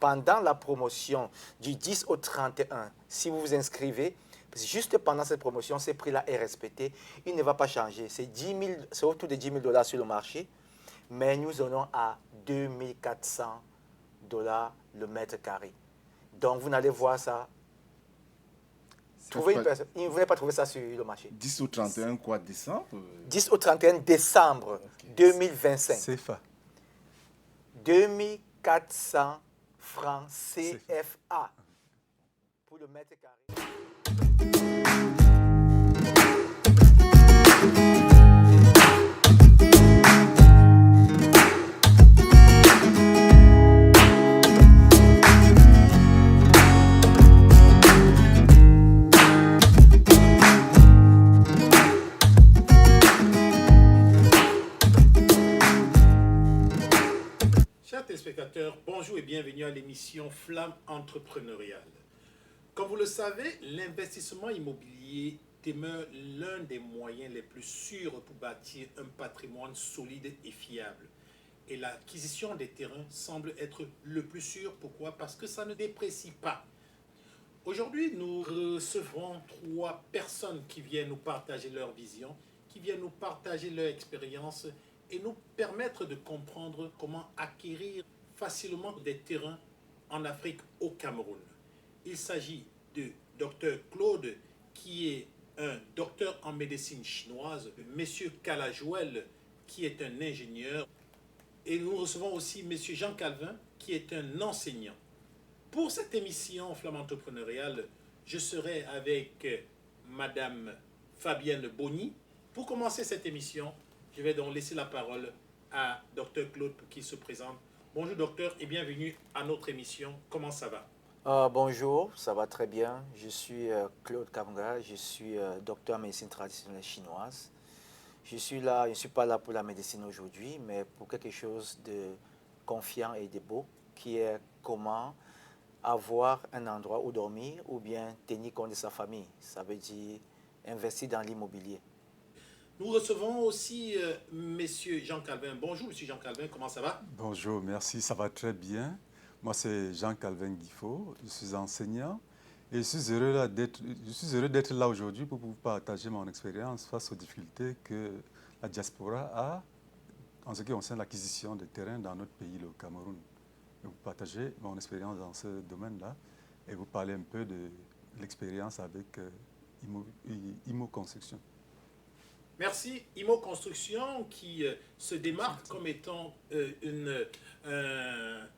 pendant la promotion du 10 au 31, si vous vous inscrivez, juste pendant cette promotion, ce prix-là est respecté. Il ne va pas changer. C'est autour de 10 000 dollars sur le marché, mais nous donnons à 2 400 dollars le mètre carré. Donc, vous n'allez voir ça. Trouver une personne. Vous n'allez pas trouver ça sur le marché. 10 au 31 quoi, décembre 10 au 31 décembre 2025. CFA. 2400 francs CFA pour le mètre carré. Chers téléspectateurs, bonjour et bienvenue à l'émission Flamme entrepreneuriale. Comme vous le savez, l'investissement immobilier demeure l'un des moyens les plus sûrs pour bâtir un patrimoine solide et fiable. Et l'acquisition des terrains semble être le plus sûr. Pourquoi? Parce que ça ne déprécie pas. Aujourd'hui, nous recevrons 3 personnes qui viennent nous partager leur vision, qui viennent nous partager leur expérience et nous permettre de comprendre comment acquérir facilement des terrains en Afrique, au Cameroun. Il s'agit de Dr Claude, qui est un docteur en médecine chinoise, Monsieur Kala Joël, qui est un ingénieur, et nous recevons aussi Monsieur Jean Calvin, qui est un enseignant. Pour cette émission Flamme entrepreneuriale, je serai avec Madame Fabienne Boni. Pour commencer cette émission, je vais donc laisser la parole à Dr Claude pour qu'il se présente. Bonjour docteur et bienvenue à notre émission. Comment ça va? Bonjour, ça va très bien. Je suis Claude Kamga, je suis docteur en médecine traditionnelle chinoise. Je ne suis pas là pour la médecine aujourd'hui, mais pour quelque chose de confiant et de beau, qui est comment avoir un endroit où dormir ou bien tenir compte de sa famille. Ça veut dire investir dans l'immobilier. Nous recevons aussi Monsieur Jean Calvin. Bonjour Monsieur Jean Calvin, comment ça va? Bonjour, merci, ça va très bien. Moi, c'est Jean Calvin Guifo, je suis enseignant et je suis heureux d'être là aujourd'hui pour vous partager mon expérience face aux difficultés que la diaspora a en ce qui concerne l'acquisition de terrains dans notre pays, le Cameroun. Et vous partager mon expérience dans ce domaine-là et vous parler un peu de l'expérience avec Imo Construction. Merci. Imo Construction qui se démarque comme étant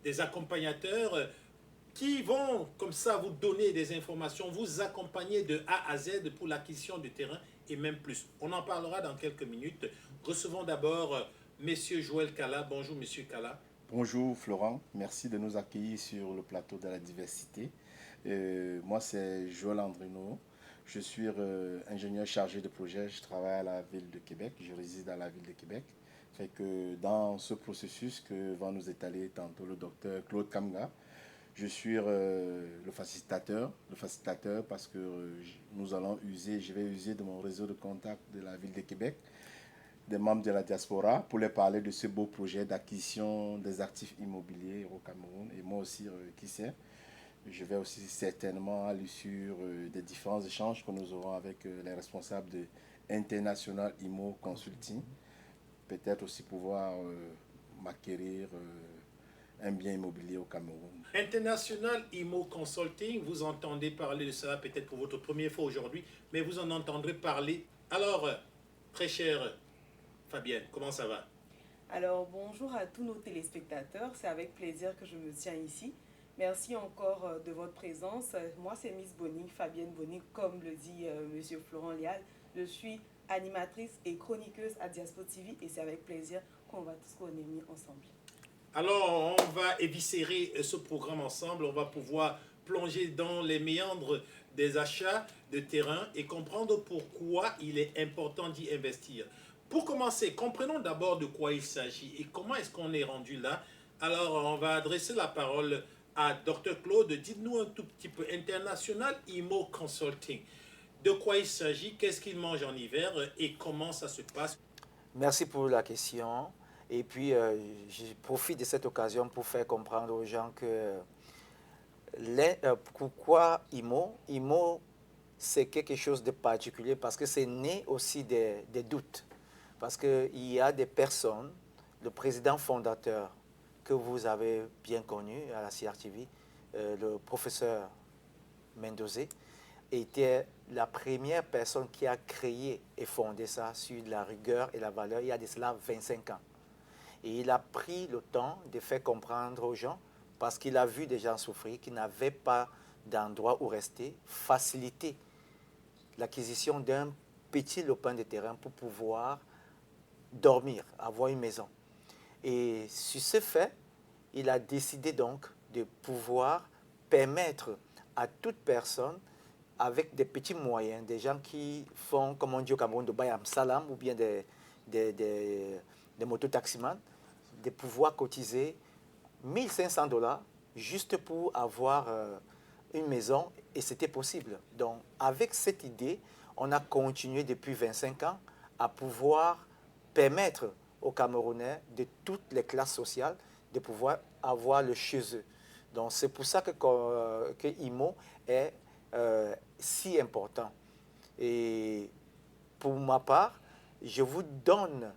des accompagnateurs qui vont comme ça vous donner des informations, vous accompagner de A à Z pour l'acquisition du terrain et même plus. On en parlera dans quelques minutes. Recevons d'abord Monsieur Joël Kala. Bonjour Monsieur Kala. Bonjour Florent, merci de nous accueillir sur le plateau de la diversité. Moi c'est Joël Andrino. Je suis ingénieur chargé de projet, je travaille à la ville de Québec, je réside à la ville de Québec. Fait que dans ce processus que va nous étaler tantôt le docteur Claude Kamga, je suis le facilitateur parce que je vais user de mon réseau de contacts de la ville de Québec, des membres de la diaspora, pour les parler de ce beau projet d'acquisition des actifs immobiliers au Cameroun. Et moi aussi, qui sait, je vais aussi certainement aller sur des différents échanges que nous aurons avec les responsables de International Imo Consulting. Peut-être aussi pouvoir m'acquérir un bien immobilier au Cameroun. International Imo Consulting, vous entendez parler de cela peut-être pour votre première fois aujourd'hui, mais vous en entendrez parler. Alors, très chère Fabienne, comment ça va? Alors, bonjour à tous nos téléspectateurs, c'est avec plaisir que je me tiens ici. Merci encore de votre présence. Moi, c'est Miss Boni, Fabienne Boni, comme le dit Monsieur Florent Léal. Je suis animatrice et chroniqueuse à Diaspo TV et c'est avec plaisir qu'on va tous connaître ensemble. Alors, on va éviscérer ce programme ensemble. On va pouvoir plonger dans les méandres des achats de terrain et comprendre pourquoi il est important d'y investir. Pour commencer, comprenons d'abord de quoi il s'agit et comment est-ce qu'on est rendu là. Alors, on va adresser la parole à Dr Claude. Dites-nous un tout petit peu, International Imo Consulting, de quoi il s'agit, qu'est-ce qu'il mange en hiver et comment ça se passe? Merci pour la question. Et puis, je profite de cette occasion pour faire comprendre aux gens que Pourquoi IMO? IMO, c'est quelque chose de particulier parce que c'est né aussi des doutes. Parce qu'il y a des personnes, le président fondateur que vous avez bien connu à la CRTV, le professeur Mendoza, était la première personne qui a créé et fondé ça sur la rigueur et la valeur il y a de cela 25 ans. Et il a pris le temps de faire comprendre aux gens, parce qu'il a vu des gens souffrir, qui n'avaient pas d'endroit où rester, faciliter l'acquisition d'un petit lopin de terrain pour pouvoir dormir, avoir une maison. Et sur ce fait, il a décidé donc de pouvoir permettre à toute personne, avec des petits moyens, des gens qui font, comme on dit au Cameroun, de Bayam Salam ou bien des mototaximans, de pouvoir cotiser 1500 dollars juste pour avoir une maison, et c'était possible. Donc, avec cette idée, on a continué depuis 25 ans à pouvoir permettre aux Camerounais de toutes les classes sociales de pouvoir avoir le chez eux. Donc, c'est pour ça que IMO est si important. Et pour ma part, je vous donne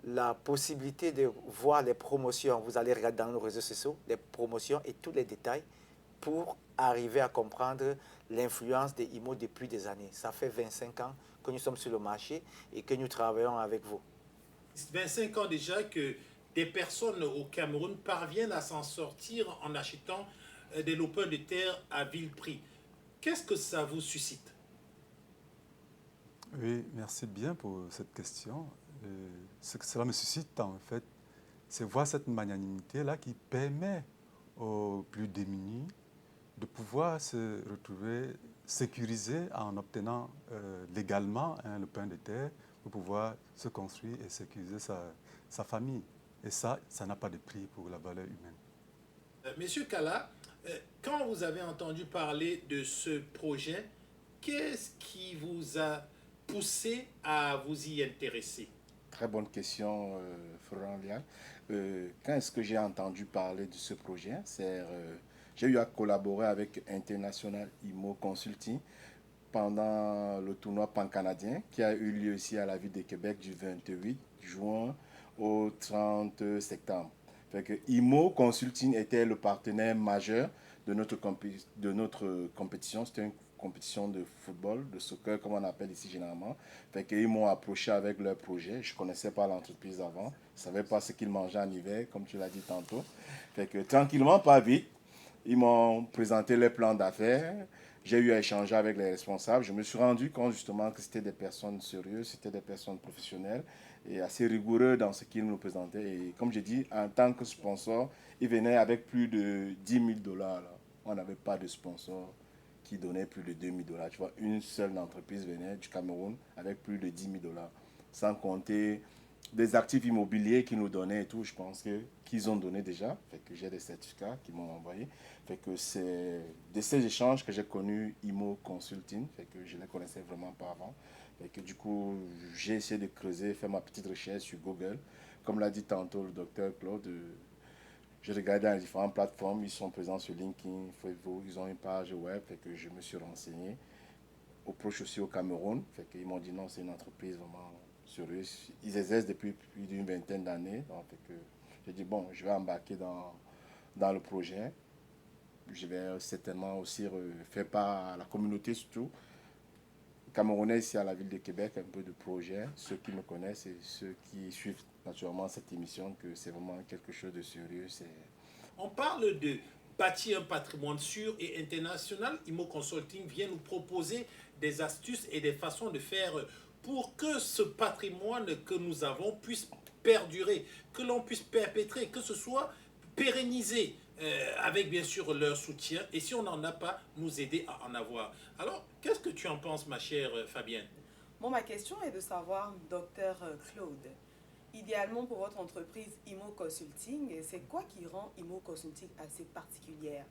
la possibilité de voir les promotions. Vous allez regarder dans nos réseaux sociaux les promotions et tous les détails pour arriver à comprendre l'influence des IMO depuis des années. Ça fait 25 ans que nous sommes sur le marché et que nous travaillons avec vous. 25 ans déjà que des personnes au Cameroun parviennent à s'en sortir en achetant des lopins de terre à vil prix. Qu'est-ce que ça vous suscite? Oui, merci bien pour cette question. Ce que cela me suscite, en fait, c'est voir cette magnanimité-là qui permet aux plus démunis de pouvoir se retrouver sécurisés en obtenant légalement le pain de terre pour pouvoir se construire et sécuriser sa famille. Et ça n'a pas de prix pour la valeur humaine. Monsieur Kala, quand vous avez entendu parler de ce projet, qu'est-ce qui vous a poussé à vous y intéresser? Très bonne question, Florent Lial. Quand est-ce que j'ai entendu parler de ce projet? J'ai eu à collaborer avec International IMO Consulting pendant le tournoi pan-canadien qui a eu lieu ici à la ville de Québec du 28 juin au 30 septembre. Fait que IMO Consulting était le partenaire majeur de notre compétition. C'était une compétition de football, de soccer, comme on appelle ici généralement. Fait qu'ils m'ont approché avec leur projet. Je ne connaissais pas l'entreprise avant. Je ne savais pas ce qu'ils mangeaient en hiver, comme tu l'as dit tantôt. Fait que tranquillement, pas vite, ils m'ont présenté leur plan d'affaires. J'ai eu à échanger avec les responsables. Je me suis rendu compte justement que c'était des personnes sérieuses, c'était des personnes professionnelles et assez rigoureux dans ce qu'ils nous présentaient. Et comme j'ai dit, en tant que sponsor, ils venaient avec plus de 10 000 dollars. On n'avait pas de sponsor qui donnait plus de 2 000 dollars. Tu vois, une seule entreprise venait du Cameroun avec plus de 10 000 dollars. Sans compter des actifs immobiliers qu'ils nous donnaient et tout, je pense qu'ils ont donné déjà. Fait que j'ai des certificats qu'ils m'ont envoyés. Fait que c'est de ces échanges que j'ai connu IMO Consulting. Fait que je ne les connaissais vraiment pas avant. Fait que du coup, j'ai essayé de creuser, faire ma petite recherche sur Google. Comme l'a dit tantôt le docteur Claude, j'ai regardé dans les différentes plateformes. Ils sont présents sur LinkedIn, Facebook, ils ont une page web. Fait que je me suis renseigné. Au proche aussi au Cameroun. Fait qu'ils m'ont dit non, c'est une entreprise vraiment sérieuse. Ils exercent depuis plus d'une vingtaine d'années. Donc, j'ai dit bon, je vais embarquer dans le projet. Je vais certainement aussi faire part à la communauté surtout camerounais ici à la ville de Québec, un peu de projet. Ceux qui me connaissent et ceux qui suivent naturellement cette émission, que c'est vraiment quelque chose de sérieux. On parle de bâtir un patrimoine sûr et international. IMO Consulting vient nous proposer des astuces et des façons de faire pour que ce patrimoine que nous avons puisse perdurer, que l'on puisse perpétrer, que ce soit pérennisé, avec bien sûr leur soutien, et si on n'en a pas, nous aider à en avoir. Alors, qu'est-ce que tu en penses, ma chère Fabienne? Bon, ma question est de savoir, docteur Claude, idéalement pour votre entreprise IMO Consulting, c'est quoi qui rend IMO Consulting assez particulière?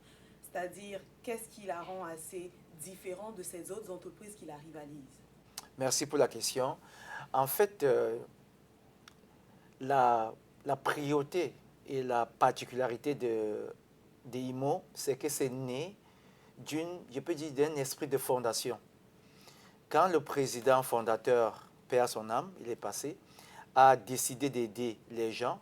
C'est-à-dire, qu'est-ce qui la rend assez différente de ces autres entreprises qui la rivalisent? Merci pour la question. En fait, la priorité et la particularité de IMO, c'est que c'est né je peux dire, d'un esprit de fondation. Quand le président fondateur, paix à son âme, il est passé, a décidé d'aider les gens,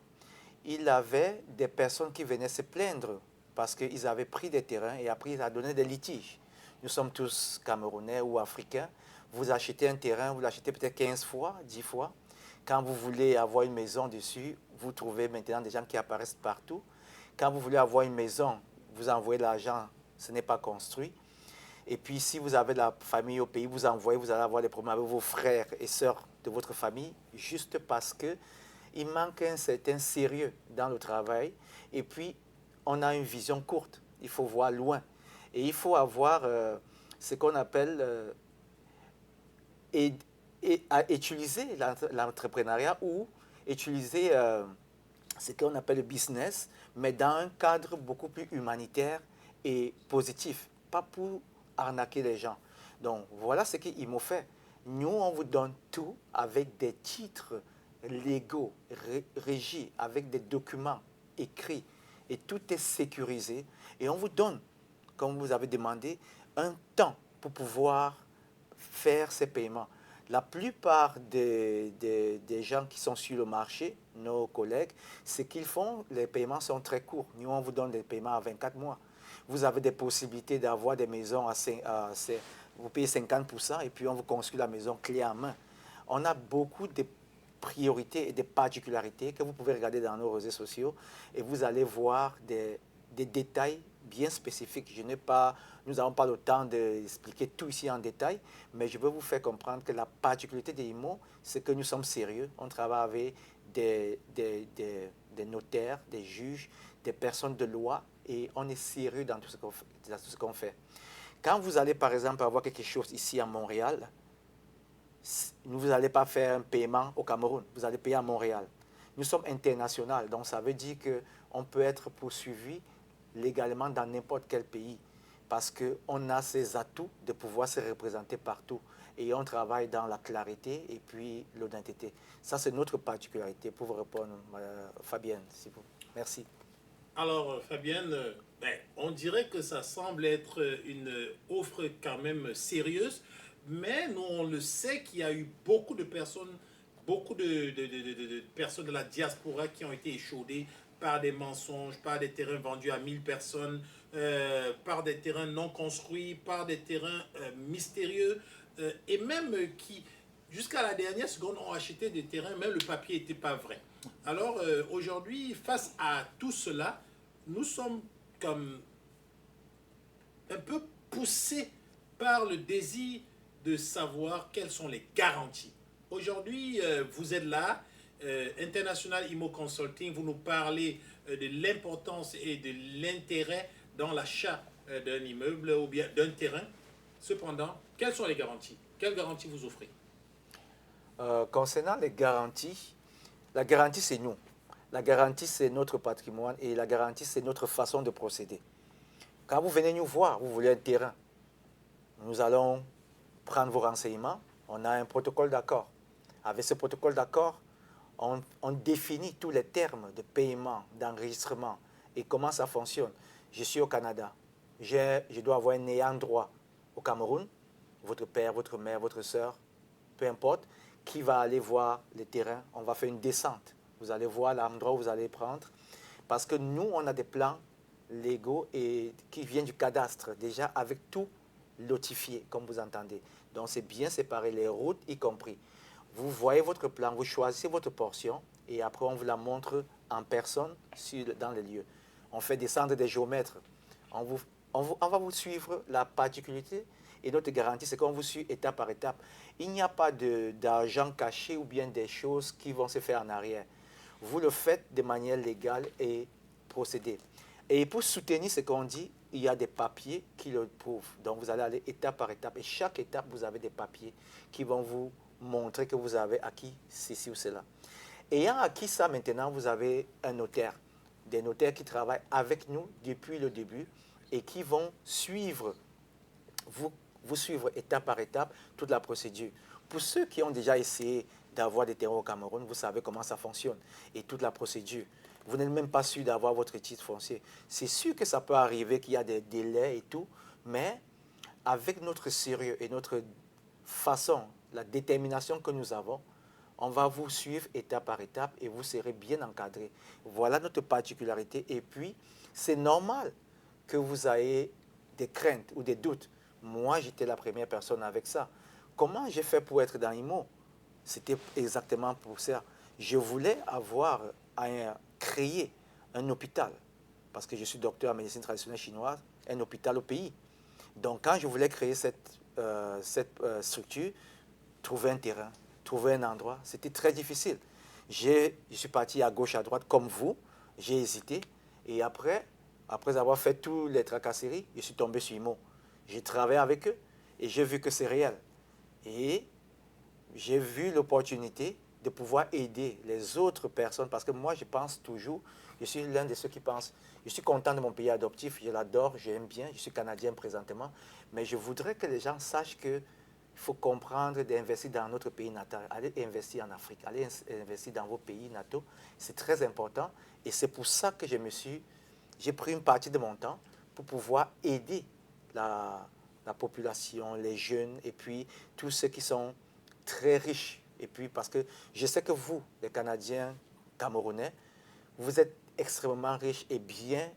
il avait des personnes qui venaient se plaindre parce qu'ils avaient pris des terrains et après il a donné des litiges. Nous sommes tous Camerounais ou Africains. Vous achetez un terrain, vous l'achetez peut-être 15 fois, 10 fois. Quand vous voulez avoir une maison dessus, vous trouvez maintenant des gens qui apparaissent partout. Quand vous voulez avoir une maison, vous envoyez l'argent, ce n'est pas construit. Et puis si vous avez de la famille au pays, vous envoyez, vous allez avoir des problèmes avec vos frères et sœurs de votre famille, juste parce qu'il manque un certain sérieux dans le travail. Et puis, on a une vision courte. Il faut voir loin. Et il faut avoir ce qu'on appelle à utiliser l'entrepreneuriat ou utiliser ce qu'on appelle le business, mais dans un cadre beaucoup plus humanitaire et positif, pas pour arnaquer les gens. Donc voilà ce qu'ils m'ont fait. Nous, on vous donne tout avec des titres légaux, régis, avec des documents écrits, et tout est sécurisé. Et on vous donne, comme vous avez demandé, un temps pour pouvoir faire ces paiements. La plupart des gens qui sont sur le marché, nos collègues, ce qu'ils font, les paiements sont très courts. Nous, on vous donne des paiements à 24 mois. Vous avez des possibilités d'avoir des maisons vous payez 50% et puis on vous construit la maison clé en main. On a beaucoup de priorités et de particularités que vous pouvez regarder dans nos réseaux sociaux et vous allez voir des détails bien spécifiques. Nous n'avons pas le temps d'expliquer tout ici en détail, mais je veux vous faire comprendre que la particularité des IMO, c'est que nous sommes sérieux. On travaille avec des notaires, des juges, des personnes de loi et on est sérieux dans tout ce qu'on fait. Quand vous allez par exemple avoir quelque chose ici à Montréal, vous n'allez pas faire un paiement au Cameroun, vous allez payer à Montréal. Nous sommes internationaux, donc ça veut dire qu'on peut être poursuivi légalement dans n'importe quel pays parce qu'on a ces atouts de pouvoir se représenter partout et on travaille dans la clarité et puis l'honnêteté. Ça, c'est notre particularité. Pour vous répondre, Fabienne, s'il vous plaît. Merci. Alors, Fabienne, on dirait que ça semble être une offre quand même sérieuse, mais nous, on le sait qu'il y a eu beaucoup de personnes de la diaspora qui ont été échaudées par des mensonges, par des terrains vendus à 1000 personnes, par des terrains non construits, par des terrains mystérieux, et même qui, jusqu'à la dernière seconde, ont acheté des terrains, même le papier n'était pas vrai. Alors, aujourd'hui, face à tout cela, nous sommes comme un peu poussés par le désir de savoir quelles sont les garanties. Aujourd'hui, vous êtes là, International Immo Consulting, vous nous parlez de l'importance et de l'intérêt dans l'achat d'un immeuble ou bien d'un terrain. Cependant, quelles sont les garanties? Quelles garanties vous offrez? Concernant les garanties, la garantie c'est nous. La garantie c'est notre patrimoine et la garantie c'est notre façon de procéder. Quand vous venez nous voir, vous voulez un terrain, nous allons prendre vos renseignements, on a un protocole d'accord. Avec ce protocole d'accord, on définit tous les termes de paiement, d'enregistrement et comment ça fonctionne. Je suis au Canada, je dois avoir un ayant droit au Cameroun, votre père, votre mère, votre soeur, peu importe, qui va aller voir le terrain, on va faire une descente. Vous allez voir l'endroit où vous allez prendre. Parce que nous, on a des plans légaux et qui viennent du cadastre, déjà avec tout notifié, comme vous entendez. Donc, c'est bien séparé, les routes y compris. Vous voyez votre plan, vous choisissez votre portion et après, on vous la montre en personne dans les lieux. On fait descendre des géomètres. On va vous suivre la particularité et notre garantie, c'est qu'on vous suit étape par étape. Il n'y a pas d'argent caché ou bien des choses qui vont se faire en arrière. Vous le faites de manière légale et procédez. Et pour soutenir ce qu'on dit, il y a des papiers qui le prouvent. Donc, vous allez aller étape par étape. Et chaque étape, vous avez des papiers qui vont vous montrer que vous avez acquis ceci ou cela. Ayant acquis ça, maintenant, vous avez un notaire. Des notaires qui travaillent avec nous depuis le début et qui vont suivre, vous suivre étape par étape toute la procédure. Pour ceux qui ont déjà essayé d'avoir des terrains au Cameroun, vous savez comment ça fonctionne et toute la procédure. Vous n'êtes même pas sûr d'avoir votre titre foncier. C'est sûr que ça peut arriver qu'il y a des délais et tout, Mais avec notre sérieux et notre façon, la détermination que nous avons, on va vous suivre étape par étape et vous serez bien encadré. Voilà notre particularité. Et puis, c'est normal que vous ayez des craintes ou des doutes. Moi, j'étais la première personne avec ça. Comment j'ai fait pour être dans IMO? C'était exactement pour ça. Je voulais créer un hôpital, parce que je suis docteur en médecine traditionnelle chinoise, un hôpital au pays. Donc, quand je voulais créer cette structure, trouver un terrain, trouver un endroit, c'était très difficile. Je suis parti à gauche, à droite, comme vous. J'ai hésité. Et après avoir fait toutes les tracasseries, je suis tombé sur IMO. J'ai travaillé avec eux et j'ai vu que c'est réel. Et j'ai vu l'opportunité de pouvoir aider les autres personnes, parce que moi, je pense toujours, je suis l'un de ceux qui pensent, je suis content de mon pays adoptif, je l'adore, j'aime bien, je suis canadien présentement, mais je voudrais que les gens sachent qu'il faut comprendre d'investir dans notre pays natal, aller investir en Afrique, aller investir dans vos pays nataux, c'est très important, et c'est pour ça que j'ai pris une partie de mon temps pour pouvoir aider la population, les jeunes, et puis tous ceux qui sont très riches. Et puis parce que je sais que vous, les Canadiens camerounais, vous êtes extrêmement riches et bien,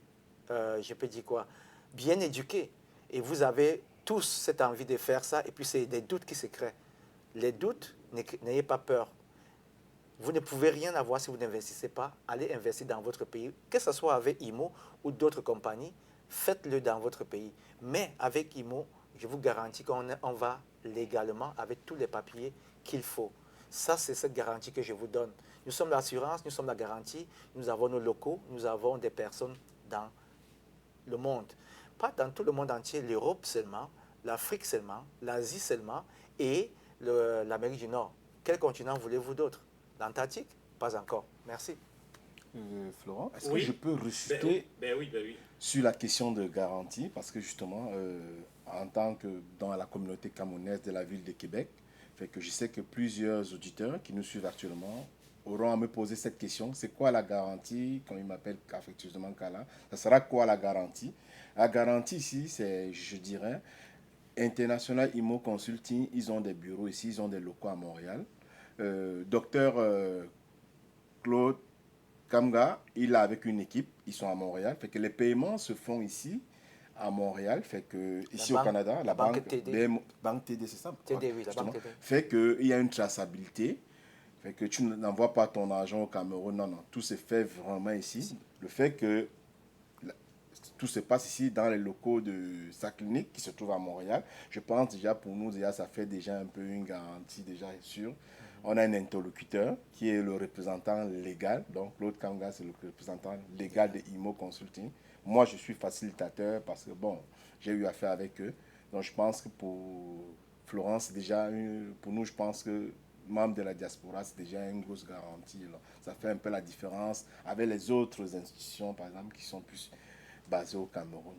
je peux dire quoi, bien éduqués. Et vous avez tous cette envie de faire ça, et puis c'est des doutes qui se créent. Les doutes, n'ayez pas peur. Vous ne pouvez rien avoir si vous n'investissez pas. Allez investir dans votre pays, que ce soit avec IMO ou d'autres compagnies, faites-le dans votre pays. Mais avec IMO, je vous garantis qu'on va légalement avec tous les papiers qu'il faut. Ça, c'est cette garantie que je vous donne. Nous sommes l'assurance, nous sommes la garantie, nous avons nos locaux, nous avons des personnes dans le monde. Pas dans tout le monde entier, l'Europe seulement, l'Afrique seulement, l'Asie seulement et l'Amérique du Nord. Quel continent voulez-vous d'autre? L'Antarctique? Pas encore. Merci. Florent, est-ce Oui. que je peux rechuter Oui. sur la question de garantie? Parce que justement, en tant que dans la communauté camerounaise de la ville de Québec, fait que je sais que plusieurs auditeurs qui nous suivent actuellement auront à me poser cette question. C'est quoi la garantie? Quand ils m'appellent affectueusement Kala, ça sera quoi la garantie? La garantie ici, c'est, je dirais, International Immo Consulting. Ils ont des bureaux ici, ils ont des locaux à Montréal. Docteur Claude Kamga, il est avec une équipe, ils sont à Montréal. Fait que les paiements se font ici, à Montréal. Fait que ici au Canada, la banque TD. Banque TD, c'est ça? TD, oui, la banque TD. Fait qu'il y a une traçabilité. Fait que tu n'envoies pas ton argent au Cameroun. Non, non. Tout se fait vraiment ici. Le fait que tout se passe ici dans les locaux de sa clinique qui se trouve à Montréal. Je pense déjà pour nous, déjà, ça fait déjà un peu une garantie déjà sûre. On a un interlocuteur qui est le représentant légal. Donc, Claude Kanga, c'est le représentant légal de IMO Consulting. Moi, je suis facilitateur parce que, bon, j'ai eu affaire avec eux. Donc, je pense que pour Florence, déjà, pour nous, je pense que membre de la diaspora, c'est déjà une grosse garantie. Là. Ça fait un peu la différence avec les autres institutions, par exemple, qui sont plus basées au Cameroun.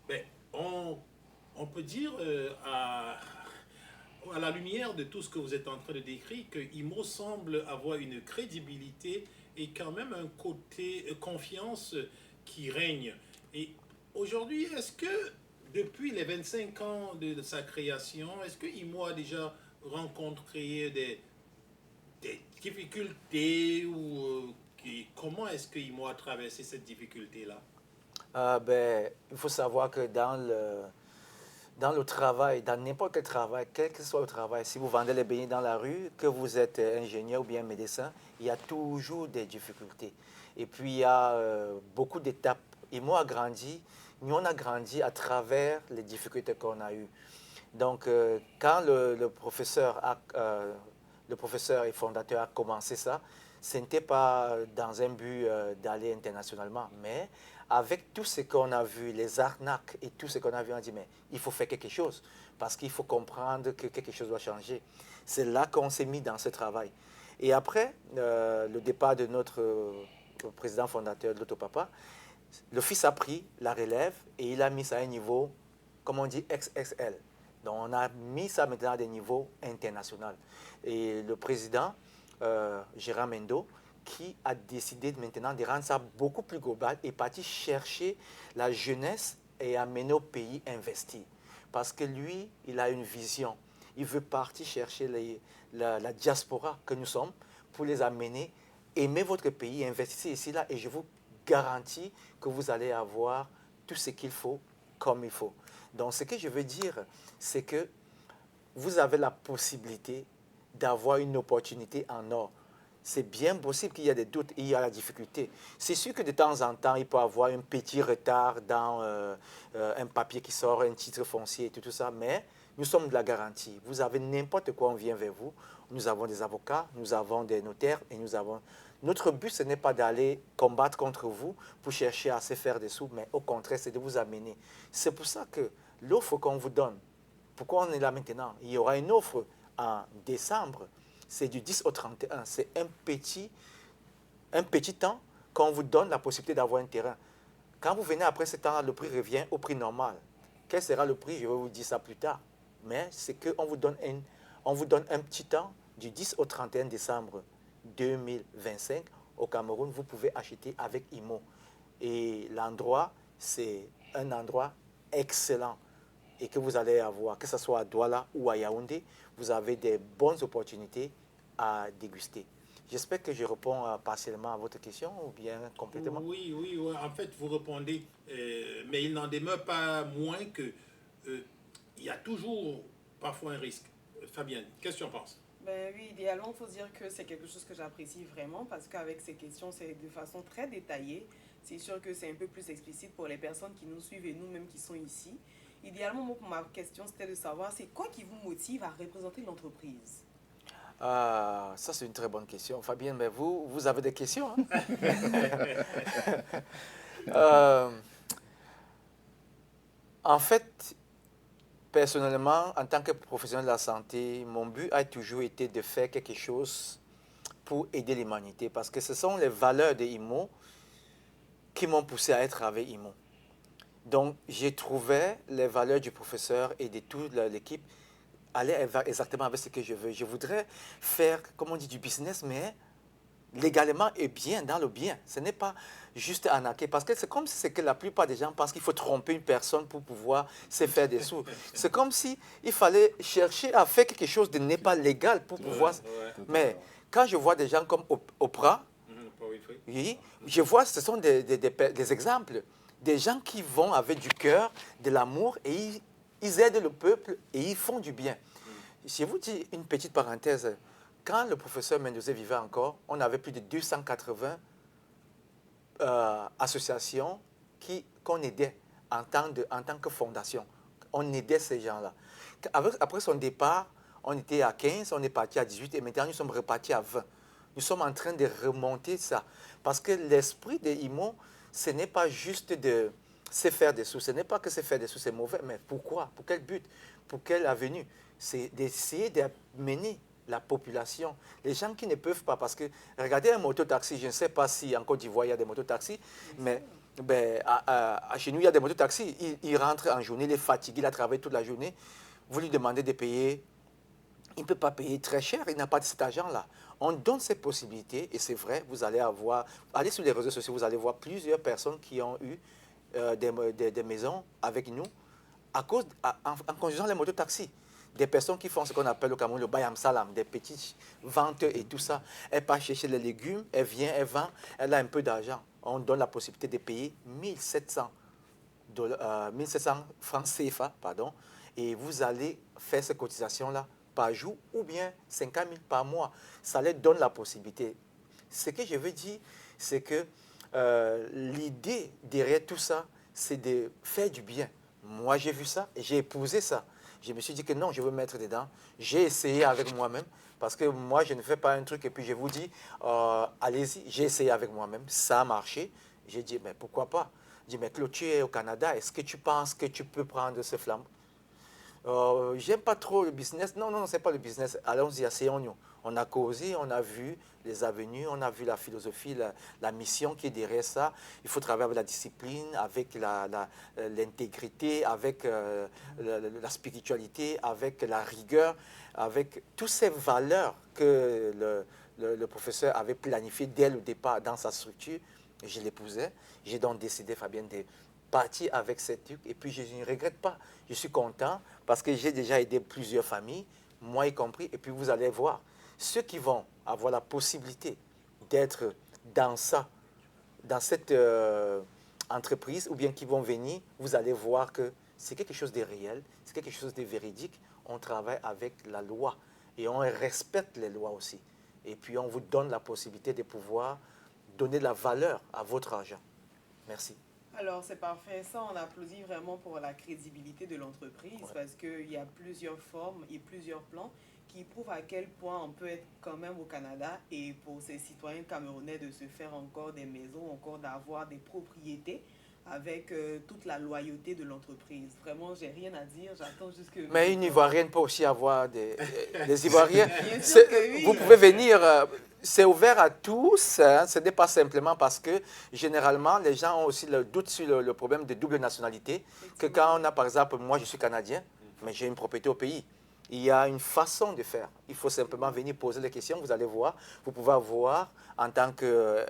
Ben, on peut dire à la lumière de tout ce que vous êtes en train de décrire que IMO semble avoir une crédibilité et quand même un côté confiance qui règne. Et aujourd'hui, est-ce que depuis les 25 ans de sa création, est-ce que IMO a déjà rencontré des difficultés ou comment est-ce que IMO a traversé cette difficulté-là? Il faut savoir que dans le travail, dans n'importe quel travail, quel que soit le travail, si vous vendez les beignets dans la rue, que vous êtes ingénieur ou bien médecin, il y a toujours des difficultés. Et puis, il y a beaucoup d'étapes. Et moi, nous, on a grandi à travers les difficultés qu'on a eues. Donc, quand le professeur et fondateur a commencé ça, ce n'était pas dans un but d'aller internationalement, mais avec tout ce qu'on a vu, les arnaques et tout ce qu'on a vu, on a dit, mais il faut faire quelque chose, parce qu'il faut comprendre que quelque chose doit changer. C'est là qu'on s'est mis dans ce travail. Et après le départ de notre président fondateur de l'Autopapa, le fils a pris la relève et il a mis ça à un niveau, comme on dit, XXL. Donc on a mis ça maintenant à des niveaux internationaux. Et le président, Gérard Mendo, qui a décidé maintenant de rendre ça beaucoup plus global et parti chercher la jeunesse et amener au pays investir. Parce que lui, il a une vision. Il veut partir chercher la diaspora que nous sommes pour les amener, aimer votre pays, investir ici, là, et je vous garantis que vous allez avoir tout ce qu'il faut comme il faut. Donc, ce que je veux dire, c'est que vous avez la possibilité d'avoir une opportunité en or. C'est bien possible qu'il y ait des doutes, il y a la difficulté. C'est sûr que de temps en temps, il peut y avoir un petit retard dans un papier qui sort, un titre foncier et tout ça, mais nous sommes de la garantie. Vous avez n'importe quoi, on vient vers vous. Nous avons des avocats, nous avons des notaires et nous avons... Notre but, ce n'est pas d'aller combattre contre vous pour chercher à se faire des sous, mais au contraire, c'est de vous amener. C'est pour ça que l'offre qu'on vous donne, pourquoi on est là maintenant? Il y aura une offre en décembre, c'est du 10 au 31. C'est un petit temps qu'on vous donne la possibilité d'avoir un terrain. Quand vous venez après ce temps, le prix revient au prix normal. Quel sera le prix? Je vais vous dire ça plus tard. Mais c'est qu'on vous donne un petit temps du 10 au 31 décembre 2025 au Cameroun. Vous pouvez acheter avec IMO. Et l'endroit, c'est un endroit excellent et que vous allez avoir, que ce soit à Douala ou à Yaoundé, vous avez des bonnes opportunités à déguster. J'espère que je réponds partiellement à votre question ou bien complètement. Oui, oui, oui. En fait, vous répondez, mais il n'en demeure pas moins que il y a toujours parfois un risque. Fabienne, qu'est-ce que tu en penses? Ben oui, idéalement, il faut dire que c'est quelque chose que j'apprécie vraiment parce qu'avec ces questions, c'est de façon très détaillée. C'est sûr que c'est un peu plus explicite pour les personnes qui nous suivent et nous-mêmes qui sont ici. Idéalement, moi, pour ma question, c'était de savoir c'est quoi qui vous motive à représenter l'entreprise? Ça, c'est une très bonne question. Fabienne, mais vous avez des questions, hein? En fait, personnellement, en tant que professionnel de la santé, mon but a toujours été de faire quelque chose pour aider l'humanité parce que ce sont les valeurs de IMO qui m'ont poussé à être avec IMO. Donc, j'ai trouvé les valeurs du professeur et de toute l'équipe aller exactement avec ce que je veux. Je voudrais faire, comme on dit, du business, mais légalement et bien, dans le bien. Ce n'est pas juste arnaquer. Parce que c'est comme si c'est que la plupart des gens pensent qu'il faut tromper une personne pour pouvoir se faire des sous. C'est comme si il fallait chercher à faire quelque chose de n'est pas légal pour pouvoir... Mais quand je vois des gens comme Oprah, oui, je vois, ce sont des exemples. Des gens qui vont avec du cœur, de l'amour, et ils aident le peuple et ils font du bien. Je vous dis une petite parenthèse. Quand le professeur Mendoza vivait encore, on avait plus de 280 associations qu'on aidait en tant que fondation. On aidait ces gens-là. Après son départ, on était à 15, on est parti à 18 et maintenant nous sommes repartis à 20. Nous sommes en train de remonter ça. Parce que l'esprit de IMO, ce n'est pas juste de se faire des sous. Ce n'est pas que se faire des sous, c'est mauvais. Mais pourquoi? Pour quel but? Pour quelle avenue? C'est d'essayer d'amener la population, les gens qui ne peuvent pas, parce que regardez un mototaxi, je ne sais pas si en Côte d'Ivoire il y a des mototaxis, mais chez nous il y a des mototaxis, il rentre en journée, il est fatigué, il a travaillé toute la journée, vous lui demandez de payer, il ne peut pas payer très cher, il n'a pas de cet argent-là. On donne ces possibilités et c'est vrai, vous allez allez sur les réseaux sociaux, vous allez voir plusieurs personnes qui ont eu des maisons avec nous en conduisant les mototaxis. Des personnes qui font ce qu'on appelle au Cameroun le bayam salam, des petites ventes et tout ça. Elle part chercher les légumes, elle vient, elle vend, elle a un peu d'argent. On donne la possibilité de payer 1700 francs CFA, pardon, et vous allez faire ces cotisations-là par jour ou bien 50 000 par mois. Ça leur donne la possibilité. Ce que je veux dire, c'est que l'idée derrière tout ça, c'est de faire du bien. Moi, j'ai vu ça et j'ai épousé ça. Je me suis dit que non, je veux mettre dedans. J'ai essayé avec moi-même parce que moi, je ne fais pas un truc et puis je vous dis, allez-y, j'ai essayé avec moi-même. Ça a marché. J'ai dit, mais pourquoi pas? J'ai dit, mais Claude, tu es au Canada. Est-ce que tu penses que tu peux prendre ce flambeau? J'aime pas trop le business. Non, non, c'est pas le business. Allons-y, asseyons-nous. On a causé, on a vu les avenues, on a vu la philosophie, la mission qui est derrière ça. Il faut travailler avec la discipline, avec l'intégrité, avec la spiritualité, avec la rigueur, avec toutes ces valeurs que le professeur avait planifiées dès le départ dans sa structure. Je l'épousais. J'ai donc décidé, Fabienne, parti avec ces trucs et puis je ne regrette pas. Je suis content parce que j'ai déjà aidé plusieurs familles, moi y compris, et puis vous allez voir, ceux qui vont avoir la possibilité d'être dans ça, dans cette entreprise, ou bien qui vont venir, vous allez voir que c'est quelque chose de réel, c'est quelque chose de véridique. On travaille avec la loi et on respecte les lois aussi. Et puis on vous donne la possibilité de pouvoir donner de la valeur à votre argent. Merci. Alors, c'est parfait. Ça, on applaudit vraiment pour la crédibilité de l'entreprise parce qu'il y a plusieurs formes et plusieurs plans qui prouvent à quel point on peut être quand même au Canada et pour ces citoyens camerounais de se faire encore des maisons, encore d'avoir des propriétés avec toute la loyauté de l'entreprise. Vraiment, j'ai rien à dire. J'attends juste que... Mais une Ivoirienne peut aussi avoir des Ivoiriens. Bien sûr que oui. Vous pouvez venir... c'est ouvert à tous, hein, ce n'est pas simplement parce que généralement les gens ont aussi le doute sur le problème de double nationalité, que quand on a par exemple, moi je suis canadien, mais j'ai une propriété au pays, il y a une façon de faire. Il faut simplement venir poser les questions, vous allez voir, vous pouvez avoir en tant que...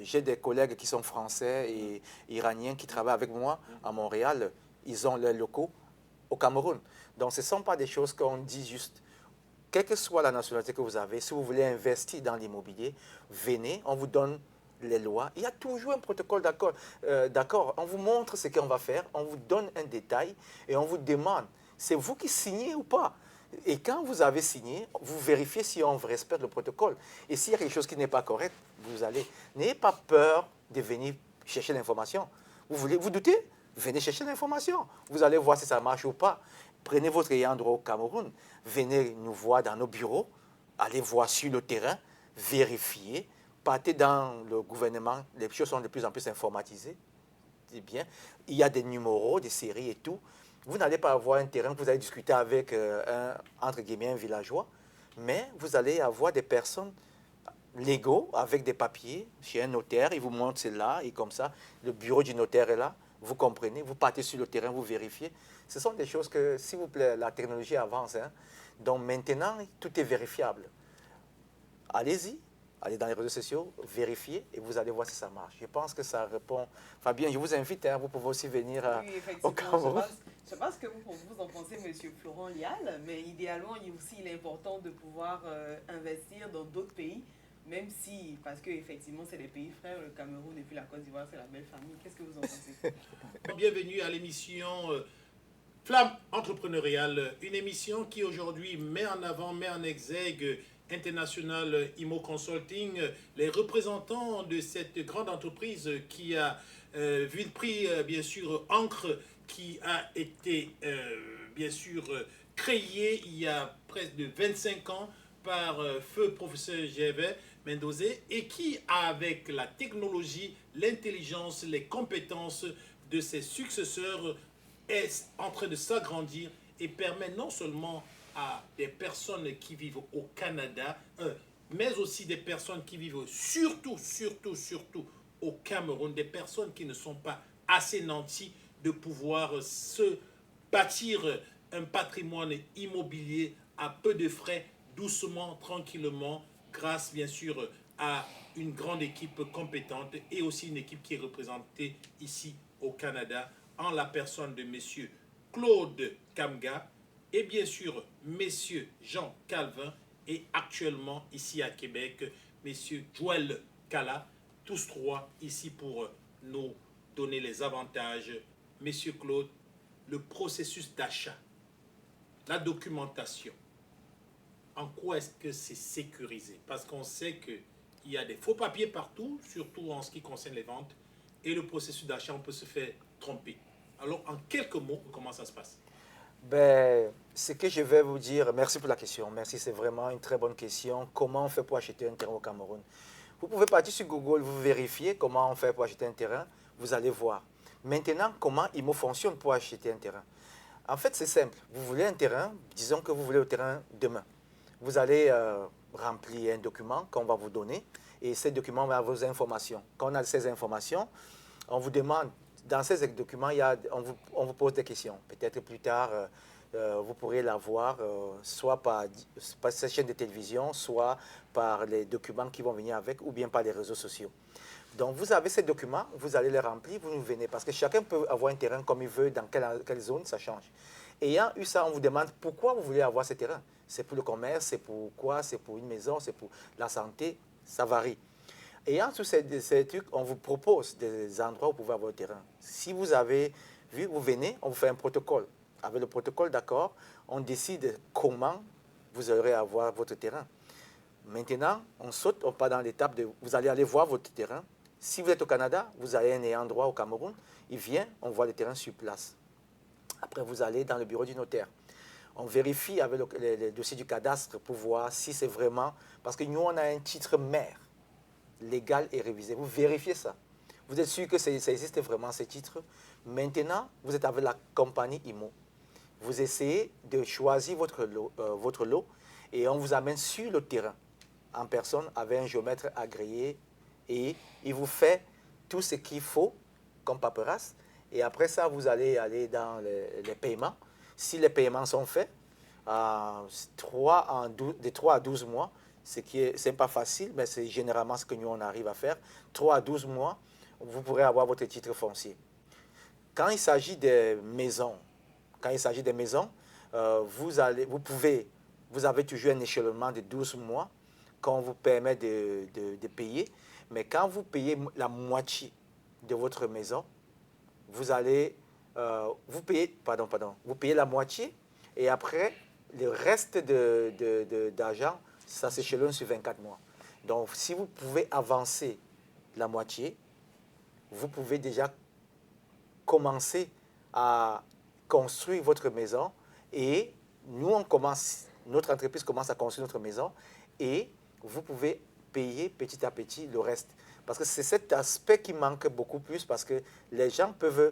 j'ai des collègues qui sont français et iraniens qui travaillent avec moi à Montréal, ils ont leurs locaux au Cameroun. Donc ce ne sont pas des choses qu'on dit juste. Quelle que soit la nationalité que vous avez, si vous voulez investir dans l'immobilier, venez, on vous donne les lois. Il y a toujours un protocole d'accord. On vous montre ce qu'on va faire, on vous donne un détail et on vous demande, c'est vous qui signez ou pas? Et quand vous avez signé, vous vérifiez si on respecte le protocole. Et s'il y a quelque chose qui n'est pas correct, vous allez. N'ayez pas peur de venir chercher l'information. Vous doutez? Venez chercher l'information. Vous allez voir si ça marche ou pas. Prenez votre ayant droit au Cameroun, venez nous voir dans nos bureaux, allez voir sur le terrain, vérifiez, partez dans le gouvernement, les choses sont de plus en plus informatisées. C'est bien. Il y a des numéros, des séries et tout. Vous n'allez pas avoir un terrain que vous allez discuter avec entre guillemets, un villageois, mais vous allez avoir des personnes légaux avec des papiers chez un notaire, il vous montre c'est là, et comme ça, le bureau du notaire est là, vous comprenez, vous partez sur le terrain, vous vérifiez. Ce sont des choses que, s'il vous plaît, la technologie avance. Hein. Donc maintenant, tout est vérifiable. Allez-y, allez dans les réseaux sociaux, vérifiez et vous allez voir si ça marche. Je pense que ça répond. Fabien, je vous invite, hein, vous pouvez aussi venir au Cameroun. Je ne sais pas ce que vous en pensez, M. Florent Lial, mais idéalement, il est important de pouvoir investir dans d'autres pays, même si, parce qu'effectivement, c'est des pays frères, le Cameroun et puis la Côte d'Ivoire, c'est la belle famille. Qu'est-ce que vous en pensez? Bienvenue à l'émission Flamme entrepreneuriale, une émission qui aujourd'hui met en avant, met en exergue International Immo Consulting, les représentants de cette grande entreprise qui a vu le prix, bien sûr, Ancre, qui a été, bien sûr, créé il y a presque de 25 ans par feu professeur Gervais Mendozé et qui, avec la technologie, l'intelligence, les compétences de ses successeurs, est en train de s'agrandir et permet non seulement à des personnes qui vivent au Canada, mais aussi des personnes qui vivent surtout au Cameroun, des personnes qui ne sont pas assez nantis de pouvoir se bâtir un patrimoine immobilier à peu de frais, doucement, tranquillement, grâce bien sûr à une grande équipe compétente et aussi une équipe qui est représentée ici au Canada en la personne de M. Claude Kamga et bien sûr M. Jean Calvin et actuellement ici à Québec M. Joël Kala, tous trois ici pour nous donner les avantages. M. Claude, le processus d'achat, la documentation, en quoi est-ce que c'est sécurisé? Parce qu'on sait qu'il y a des faux papiers partout, surtout en ce qui concerne les ventes, et le processus d'achat, on peut se faire tromper. Alors, en quelques mots, comment ça se passe? Ben, ce que je vais vous dire, merci pour la question, merci, c'est vraiment une très bonne question. Comment on fait pour acheter un terrain au Cameroun? Vous pouvez partir sur Google, vous vérifiez comment on fait pour acheter un terrain, vous allez voir. Maintenant, comment IMO fonctionne pour acheter un terrain? En fait, c'est simple. Vous voulez un terrain, disons que vous voulez le terrain demain. Vous allez remplir un document qu'on va vous donner et ce document va avoir vos informations. Quand on a ces informations, on vous demande, dans ces documents, on vous pose des questions. Peut-être plus tard, vous pourrez l'avoir soit par cette chaîne de télévision, soit par les documents qui vont venir avec, ou bien par les réseaux sociaux. Donc, vous avez ces documents, vous allez les remplir, vous nous venez. Parce que chacun peut avoir un terrain comme il veut, dans quelle zone, ça change. Ayant eu ça, on vous demande pourquoi vous voulez avoir ce terrain. C'est pour le commerce, c'est pour quoi, c'est pour une maison, c'est pour la santé, ça varie. Ayant tous ces trucs, on vous propose des endroits où vous pouvez avoir le terrain. Si vous avez vu, vous venez, on vous fait un protocole. Avec le protocole d'accord, on décide comment vous aurez à avoir votre terrain. Maintenant, on saute, on part dans l'étape de, vous allez aller voir votre terrain. Si vous êtes au Canada, vous avez un endroit au Cameroun, il vient, on voit le terrain sur place. Après, vous allez dans le bureau du notaire. On vérifie avec le dossier du cadastre pour voir si c'est vraiment... Parce que nous, on a un titre maire, légal et révisé. Vous vérifiez ça. Vous êtes sûr que ça existe vraiment, ces titres. Maintenant, vous êtes avec la compagnie IMO. Vous essayez de choisir votre lot et on vous amène sur le terrain en personne avec un géomètre agréé et il vous fait tout ce qu'il faut comme paperasse. Et après ça, vous allez aller dans les paiements. Si les paiements sont faits, de 3 à 12 mois, c'est pas facile, mais c'est généralement ce que nous, on arrive à faire. 3 à 12 mois, vous pourrez avoir votre titre foncier. Quand il s'agit des maisons, vous avez toujours un échelonnement de 12 mois qu'on vous permet de payer. Mais quand vous payez la moitié de votre maison, vous payez la moitié et après, le reste d'argent, ça s'échelonne sur 24 mois. Donc, si vous pouvez avancer la moitié, vous pouvez déjà commencer à construire votre maison et notre entreprise commence à construire notre maison et vous pouvez payer petit à petit le reste. Parce que c'est cet aspect qui manque beaucoup plus parce que les gens ne peuvent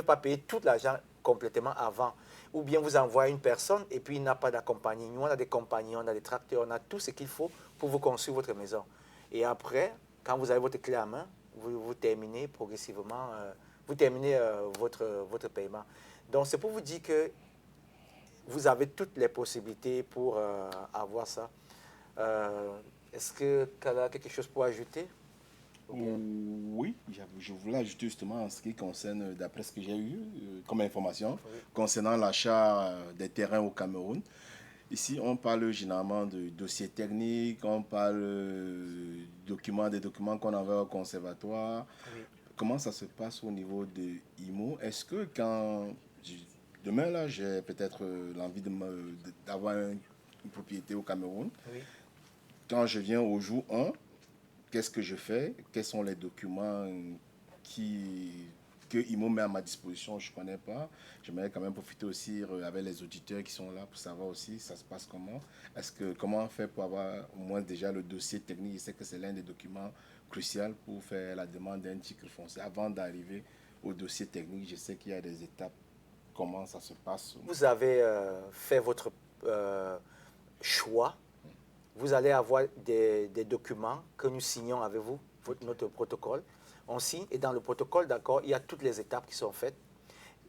pas payer tout l'argent complètement avant. Ou bien vous envoyez une personne et puis il n'a pas d'accompagné. Nous, on a des compagnies, on a des tracteurs, on a tout ce qu'il faut pour vous construire votre maison. Et après, quand vous avez votre clé à main, vous terminez progressivement, votre paiement. Donc, c'est pour vous dire que vous avez toutes les possibilités pour avoir ça. Est-ce que Kala a quelque chose pour ajouter? Oui, je voulais ajouter justement en ce qui concerne, d'après ce que j'ai eu comme information, concernant l'achat des terrains au Cameroun. Ici, on parle généralement de dossiers techniques, on parle des documents qu'on avait au conservatoire. Oui. Comment ça se passe au niveau de IMO? Est-ce que demain, là, j'ai peut-être l'envie d'avoir une propriété au Cameroun, Oui. quand je viens au jour 1, qu'est-ce que je fais? Quels sont les documents que IMO met à ma disposition? Je ne connais pas. J'aimerais quand même profiter aussi avec les auditeurs qui sont là pour savoir aussi ça se passe comment. Comment on fait pour avoir au moins déjà le dossier technique? Je sais que c'est l'un des documents cruciaux pour faire la demande d'un titre foncier. Avant d'arriver au dossier technique, je sais qu'il y a des étapes. Comment ça se passe? Vous avez fait votre choix. Vous allez avoir des documents que nous signons avec vous, notre protocole. On signe et dans le protocole, d'accord, il y a toutes les étapes qui sont faites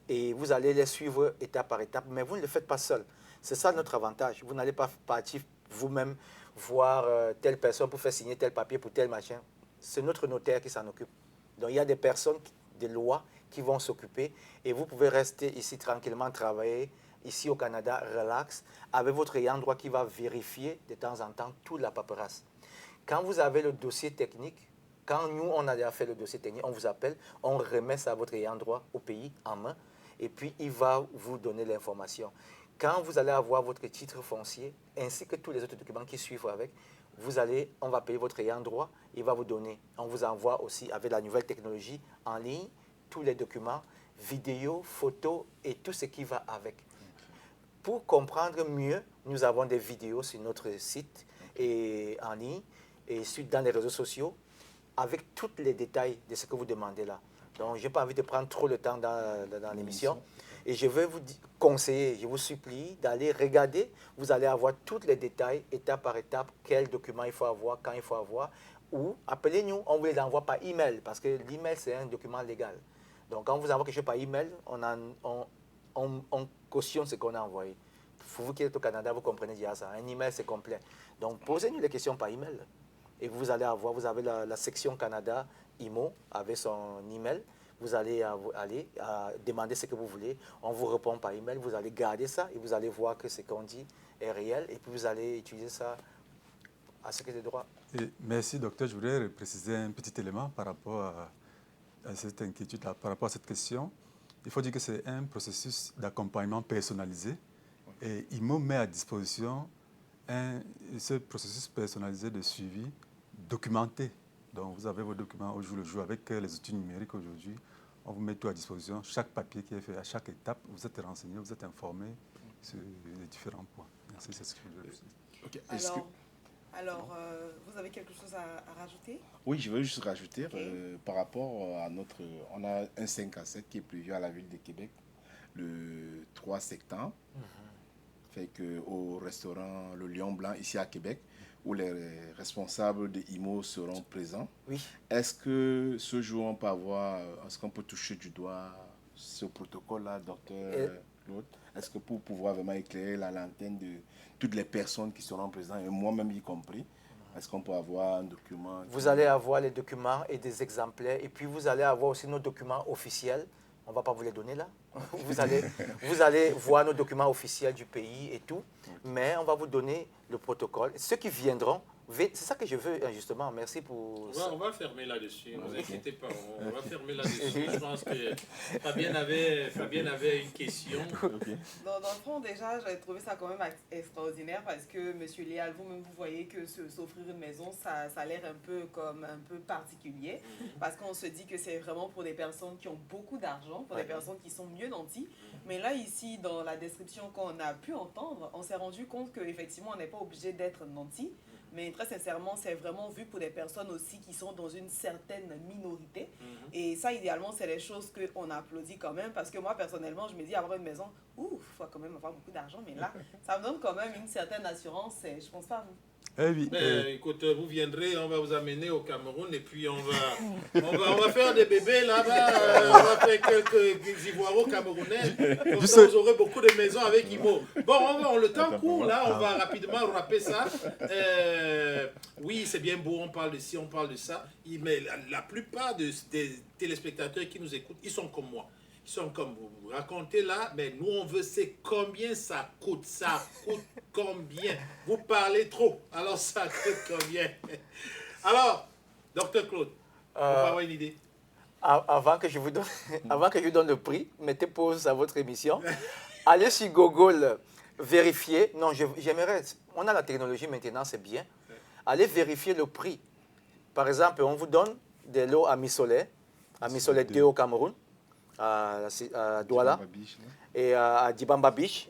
et vous allez les suivre étape par étape, mais vous ne le faites pas seul. C'est ça notre avantage. Vous n'allez pas partir vous-même voir telle personne pour faire signer tel papier pour tel machin. C'est notre notaire qui s'en occupe. Donc il y a des personnes, des lois qui vont s'occuper et vous pouvez rester ici tranquillement travailler ici au Canada, relax, avec votre ayant droit qui va vérifier de temps en temps toute la paperasse. Quand vous avez le dossier technique, quand nous, on a déjà fait le dossier technique, on vous appelle, on remet ça à votre ayant droit au pays en main, et puis il va vous donner l'information. Quand vous allez avoir votre titre foncier, ainsi que tous les autres documents qui suivent avec, on va payer votre ayant droit, il va vous donner. On vous envoie aussi, avec la nouvelle technologie, en ligne, tous les documents, vidéos, photos et tout ce qui va avec. Pour comprendre mieux, nous avons des vidéos sur notre site et en ligne et dans les réseaux sociaux avec tous les détails de ce que vous demandez là. Donc, je n'ai pas envie de prendre trop le temps dans l'émission. Et je vais vous conseiller, je vous supplie d'aller regarder. Vous allez avoir tous les détails, étape par étape, quels documents il faut avoir, quand il faut avoir. Ou appelez-nous, on vous les envoie par email parce que l'email, c'est un document légal. Donc, quand on vous envoie quelque chose par email, on cautionne ce qu'on a envoyé. Pour vous qui êtes au Canada, vous comprenez déjà ça. Un email, c'est complet. Donc, posez-nous les questions par email. et vous allez avoir, vous avez la section Canada IMO avec son email. Vous allez aller demander ce que vous voulez. On vous répond par email. Vous allez garder ça et vous allez voir que ce qu'on dit est réel. Et puis vous allez utiliser ça à ce que de droit. Et merci, docteur. Je voudrais préciser un petit élément par rapport à cette inquiétude, par rapport à cette question. Il faut dire que c'est un processus d'accompagnement personnalisé. Et IMO met à disposition ce processus personnalisé de suivi documenté. Donc, vous avez vos documents au jour le jour avec les outils numériques aujourd'hui. On vous met tout à disposition. Chaque papier qui est fait, à chaque étape, vous êtes renseigné, vous êtes informé sur les différents points. Merci, c'est ce que je voulais dire. Okay. Alors, vous avez quelque chose à rajouter? Oui, je veux juste rajouter Okay. par rapport à notre... On a un 5 à 7 qui est prévu à la ville de Québec le 3 septembre. Fait que au restaurant Le Lion Blanc ici à Québec, où les responsables de IMO seront présents. Oui. Est-ce que ce jour on peut avoir, est-ce qu'on peut toucher du doigt ce protocole-là, docteur Claude? Est-ce que pour pouvoir vraiment éclairer la lanterne de toutes les personnes qui seront présentes, et moi-même y compris, est-ce qu'on peut avoir un document? Vous allez avoir les documents et des exemplaires. Et puis vous allez avoir aussi nos documents officiels. On ne va pas vous les donner là. Vous allez voir nos documents officiels du pays et tout. Mais on va vous donner le protocole. Ceux qui viendront, c'est ça que je veux justement. Merci pour ça. On va fermer là-dessus, ne vous inquiétez pas. On va fermer là-dessus. Je pense que Fabienne avait une question. Dans le fond, déjà, j'avais trouvé ça quand même extraordinaire parce que, Monsieur Léal, vous-même, vous voyez que s'offrir une maison, ça a l'air un peu particulier. Parce qu'on se dit que c'est vraiment pour des personnes qui ont beaucoup d'argent, pour des personnes qui sont mieux nantis. Mais là, ici, dans la description qu'on a pu entendre, on s'est rendu compte qu'effectivement, on n'est pas obligé d'être nanti. Mais très sincèrement, c'est vraiment vu pour des personnes aussi qui sont dans une certaine minorité. Et ça, idéalement, c'est les choses qu'on applaudit quand même. Parce que moi, personnellement, je me dis, avoir une maison, il faut quand même avoir beaucoup d'argent. Mais là, ça me donne quand même une certaine assurance. Et je pense pas à vous. Eh oui, Écoute, vous viendrez, on va vous amener au Cameroun et puis on va faire des bébés là-bas. On va faire quelques Ivoires camerounais. Comme ça, vous aurez beaucoup de maisons avec Imo. Bon, le temps court là, on va rapidement rapper ça. Oui, c'est bien beau, on parle de ci, on parle de ça. Mais la plupart des téléspectateurs qui nous écoutent, ils sont comme moi. Ils sont comme vous. Vous racontez là, mais nous on veut, c'est combien ça coûte. Ça coûte combien? Vous parlez trop, alors ça coûte combien? Alors, docteur Claude, on va avoir une idée. Avant que je vous donne le prix, mettez pause à votre émission. Allez sur Google, vérifier. Non, j'aimerais. On a la technologie maintenant, c'est bien. Allez vérifier le prix. Par exemple, on vous donne des lots à Missolé 2 au Cameroun, à Douala et à Dibamba Beach.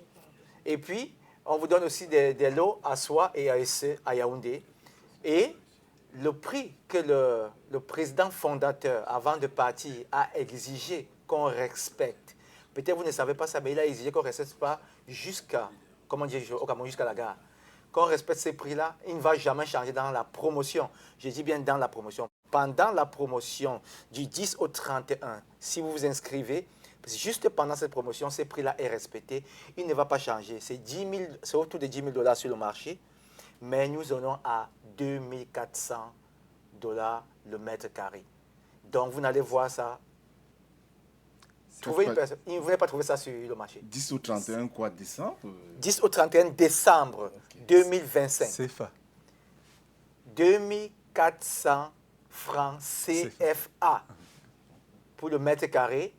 Et puis, on vous donne aussi des lots à Soie et à Essé, à Yaoundé. Et le prix que le président fondateur, avant de partir, a exigé qu'on respecte. Peut-être vous ne savez pas ça, mais il a exigé qu'on ne respecte pas jusqu'à la gare. Qu'on respecte ces prix-là, il ne va jamais changer dans la promotion. Je dis bien dans la promotion. Pendant la promotion du 10 au 31, si vous vous inscrivez, juste pendant cette promotion, ce prix-là est respecté. Il ne va pas changer. C'est autour de 10 000 $ sur le marché, mais nous donnons à 2 400 $ le mètre carré. Donc, vous n'allez voir ça. Vous n'allez pas trouver ça sur le marché. 10 au 31 quoi, décembre? 10 au 31 décembre 2025. CFA. 2400 francs CFA pour le mètre carré.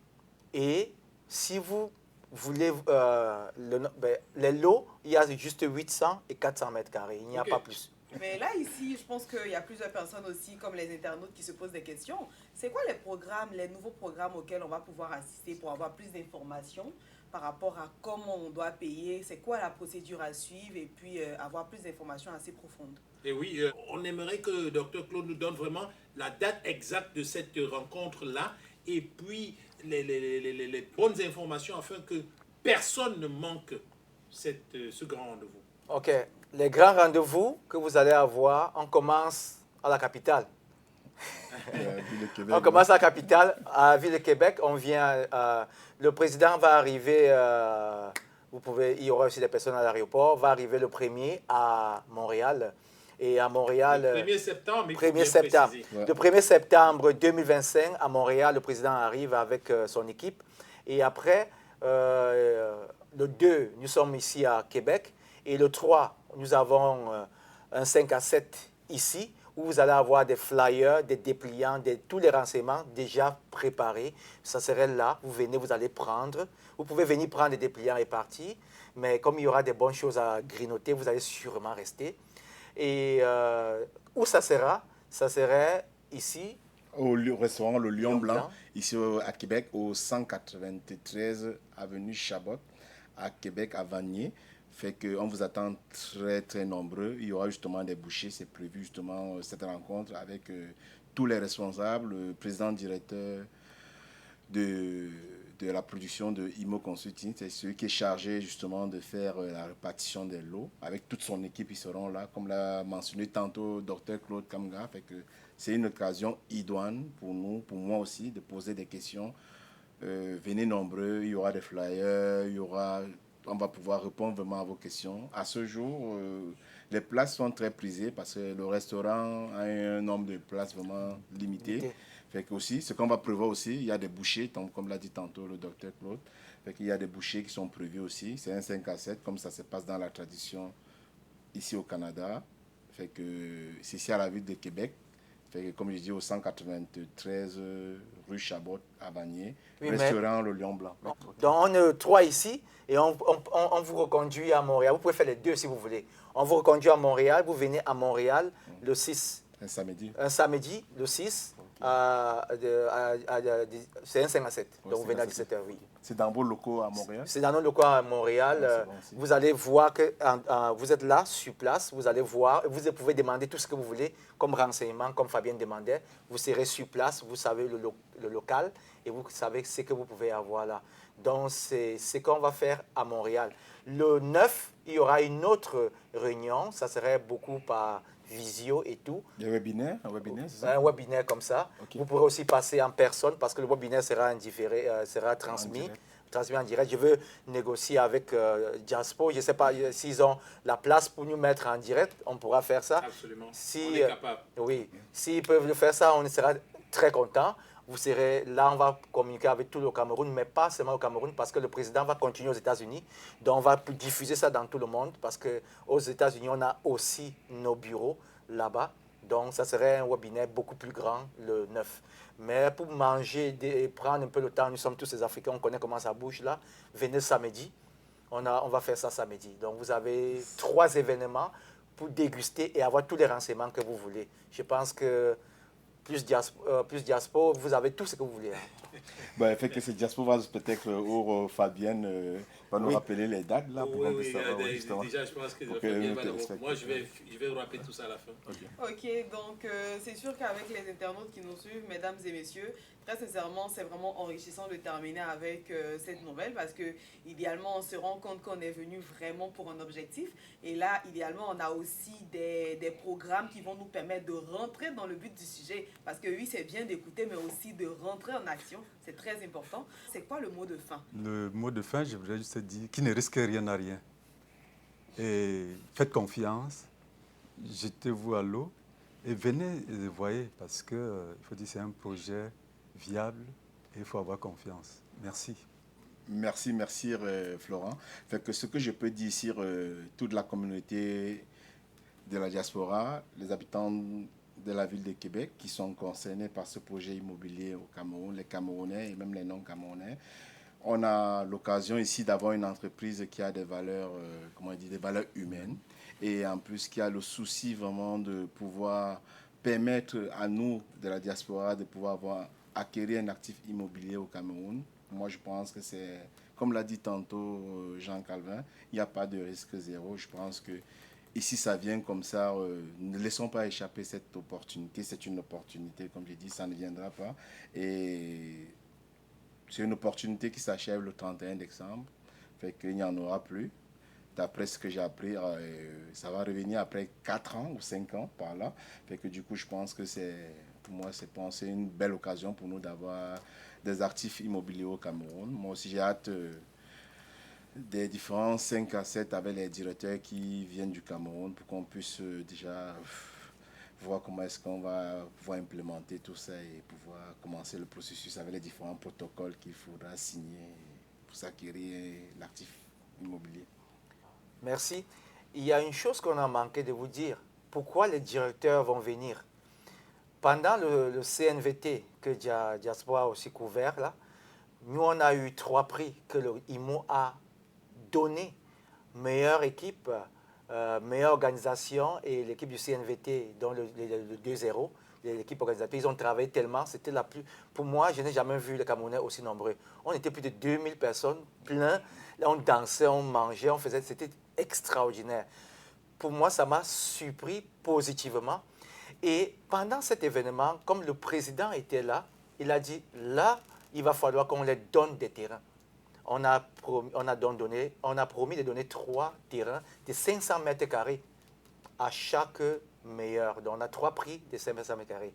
Et si vous voulez les lots, il y a juste 800 et 400 mètres carrés. Il n'y a pas plus. Mais là, ici, je pense qu'il y a plusieurs personnes aussi, comme les internautes, qui se posent des questions. C'est quoi les nouveaux programmes auxquels on va pouvoir assister pour avoir plus d'informations par rapport à comment on doit payer? C'est quoi la procédure à suivre? Et puis, avoir plus d'informations assez profondes. Et oui, on aimerait que le docteur Claude nous donne vraiment la date exacte de cette rencontre-là et puis les bonnes informations afin que personne ne manque ce grand rendez-vous. OK. Les grands rendez-vous que vous allez avoir, on commence à la capitale. On commence à la capitale, à la ville de Québec. On vient, le président va arriver, il y aura aussi des personnes à l'aéroport, va arriver le 1er à Montréal. Et à Montréal... Le 1er septembre, il faut 1er bien septembre. préciser. Ouais. Le 1er septembre 2025, à Montréal, le président arrive avec son équipe. Et après, le 2, nous sommes ici à Québec. Et le 3, nous avons un 5 à 7 ici, où vous allez avoir des flyers, des dépliants, tous les renseignements déjà préparés. Ça serait là, vous venez, vous allez prendre. Vous pouvez venir prendre des dépliants et partir. Mais comme il y aura des bonnes choses à grignoter, vous allez sûrement rester. Et où ça sera? Ça serait ici. Au restaurant Le Lion Lion Blanc, Blanc. ici à Québec, au 193 avenue Chabot, à Québec, à Vanier. Fait qu'on vous attend très, très nombreux. Il y aura justement des bouchées. C'est prévu justement cette rencontre avec tous les responsables, le président directeur de la production de Imo Consulting. C'est celui qui est chargé justement de faire la répartition des lots. Avec toute son équipe, ils seront là, comme l'a mentionné tantôt Dr Claude Kamga. Fait que c'est une occasion idoine pour nous, pour moi aussi, de poser des questions. Venez nombreux, il y aura des flyers, on va pouvoir répondre vraiment à vos questions. À ce jour, les places sont très prisées parce que le restaurant a un nombre de places vraiment limité. Fait que aussi, ce qu'on va prévoir aussi, il y a des bouchées, comme l'a dit tantôt le docteur Claude. Fait qu'il y a des bouchées qui sont prévues aussi. C'est un 5 à 7, comme ça se passe dans la tradition ici au Canada. Fait que c'est ici à la ville de Québec. Fait que, comme je dis, au 193 rue Chabot à Vanier, Oui, restaurant Le Lion Blanc. Donc, on est 3 ici et on vous reconduit à Montréal. Vous pouvez faire les deux si vous voulez. On vous reconduit à Montréal. Vous venez à Montréal le 6. Un samedi. Un samedi, le 6. C'est un 5 à 7. Donc, vous venez à 17h, oui. C'est dans vos locaux à Montréal? C'est dans nos locaux à Montréal. c'est bon aussi. Vous allez voir que vous êtes là, sur place. Vous allez voir. Vous pouvez demander tout ce que vous voulez comme renseignement, comme Fabienne demandait. Vous serez sur place. Vous savez le local et vous savez ce que vous pouvez avoir là. Donc, c'est ce qu'on va faire à Montréal. Le 9, il y aura une autre réunion. Ça serait beaucoup par visio et tout. Un webinaire, c'est ça? Un webinaire comme ça. Ok. Vous pourrez aussi passer en personne parce que le webinaire sera transmis. Transmis en direct. Je veux négocier avec Diaspo. Je ne sais pas s'ils ont la place pour nous mettre en direct. On pourra faire ça. Absolument. Si, on est capable. Oui. S'ils peuvent le faire ça, on sera très contents. Vous serez là, on va communiquer avec tout le Cameroun, mais pas seulement au Cameroun, parce que le président va continuer aux États-Unis. Donc, on va diffuser ça dans tout le monde, parce qu'aux États-Unis, on a aussi nos bureaux là-bas. Donc, ça serait un webinaire beaucoup plus grand le 9. Mais pour manger et prendre un peu le temps, nous sommes tous des Africains, on connaît comment ça bouge là. Venez samedi, on va faire ça samedi. Donc, vous avez 3 événements pour déguster et avoir tous les renseignements que vous voulez. Je pense que plus diaspora, vous avez tout ce que vous voulez. Hein. Ben, fait que c'est diaspora peut-être ou Fabienne va nous Oui. rappeler les dates là pour qu'on puisse savoir justement. Déjà, je pense que Ok, Fabien va ok, moi, je vais vous rappeler tout ça à la fin. Ok, donc c'est sûr qu'avec les internautes qui nous suivent, mesdames et messieurs, très sincèrement, c'est vraiment enrichissant de terminer avec cette nouvelle parce que idéalement, on se rend compte qu'on est venu vraiment pour un objectif. Et là, idéalement, on a aussi des programmes qui vont nous permettre de rentrer dans le but du sujet. Parce que oui, c'est bien d'écouter, mais aussi de rentrer en action. C'est très important. C'est quoi le mot de fin? Le mot de fin, je voudrais juste dire qui ne risque rien à rien. Et faites confiance, jetez-vous à l'eau et venez et voyez parce que il faut dire c'est un projet viable et il faut avoir confiance. Merci. Merci Florent. Fait que ce que je peux dire sur toute la communauté de la diaspora, les habitants de la ville de Québec qui sont concernés par ce projet immobilier au Cameroun, les Camerounais et même les non-Camerounais. On a l'occasion ici d'avoir une entreprise qui a des valeurs, des valeurs humaines et en plus qui a le souci vraiment de pouvoir permettre à nous de la diaspora de pouvoir acquérir un actif immobilier au Cameroun. Moi, je pense que c'est, comme l'a dit tantôt Jean Calvin, il n'y a pas de risque zéro. Je pense que ici, ça vient comme ça. Ne laissons pas échapper cette opportunité. C'est une opportunité, comme j'ai dit, ça ne viendra pas. Et c'est une opportunité qui s'achève le 31 décembre. Fait qu'il n'y en aura plus. D'après ce que j'ai appris, ça va revenir après 4 ans ou 5 ans par là. Fait que du coup, je pense que pour moi, c'est une belle occasion pour nous d'avoir des actifs immobiliers au Cameroun. Moi aussi, j'ai hâte des différents 5 à 7 avec les directeurs qui viennent du Cameroun pour qu'on puisse déjà voir comment est-ce qu'on va pouvoir implémenter tout ça et pouvoir commencer le processus avec les différents protocoles qu'il faudra signer pour s'acquérir l'actif immobilier. Merci. Il y a une chose qu'on a manqué de vous dire. Pourquoi les directeurs vont venir? Pendant le CNVT que Diaspora a aussi couvert, là, nous, on a eu 3 prix que le IMO a donné. Meilleure équipe, meilleure organisation et l'équipe du CNVT, dont le 2-0, l'équipe organisatrice, ils ont travaillé tellement, c'était la plus... Pour moi, je n'ai jamais vu les Camerounais aussi nombreux. On était plus de 2000 personnes, plein. Là, on dansait, on mangeait, on faisait... C'était extraordinaire. Pour moi, ça m'a surpris positivement. Et pendant cet événement, comme le président était là, il a dit, là, il va falloir qu'on les donne des terrains. On a promis de donner 3 terrains de 500 mètres carrés à chaque meilleur. Donc, on a 3 prix de 500 mètres carrés.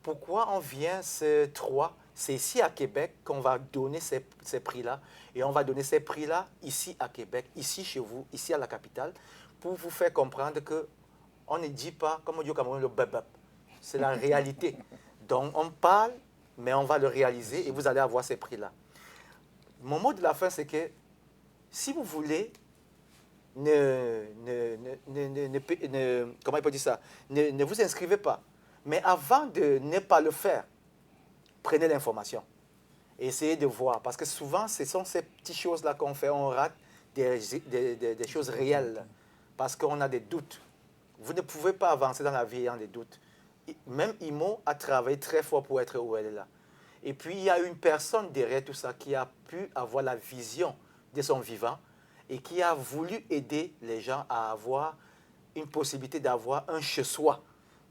Pourquoi on vient ces 3? C'est ici à Québec qu'on va donner ces prix-là. Et on va donner ces prix-là ici à Québec, ici chez vous, ici à la capitale, pour vous faire comprendre qu'on ne dit pas, comme on dit au Cameroun, le bab. C'est la réalité. Donc, on parle, mais on va le réaliser et vous allez avoir ces prix-là. Mon mot de la fin, c'est que si vous voulez, comment il peut dire ça, ne vous inscrivez pas. Mais avant de ne pas le faire, prenez l'information. Essayez de voir. Parce que souvent, ce sont ces petites choses-là qu'on fait. On rate des choses réelles. Parce qu'on a des doutes. Vous ne pouvez pas avancer dans la vie ayant des doutes. Même Imo a travaillé très fort pour être où elle est là. Et puis, il y a une personne derrière tout ça qui a pu avoir la vision de son vivant et qui a voulu aider les gens à avoir une possibilité d'avoir un chez-soi,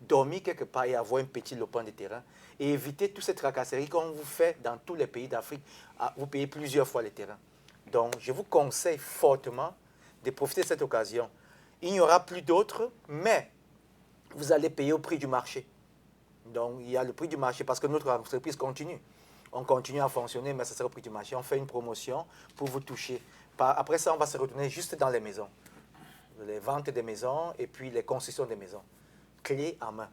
dormir quelque part et avoir un petit lopin de terrain et éviter toutes ces tracasseries qu'on vous fait dans tous les pays d'Afrique. Vous payez plusieurs fois les terrains. Donc, je vous conseille fortement de profiter de cette occasion. Il n'y aura plus d'autres, mais vous allez payer au prix du marché. Donc, il y a le prix du marché parce que notre entreprise continue. On continue à fonctionner, mais ça sera au prix du marché. On fait une promotion pour vous toucher. Après ça, on va se retourner juste dans les maisons. Les ventes des maisons et puis les concessions des maisons. Clé en main.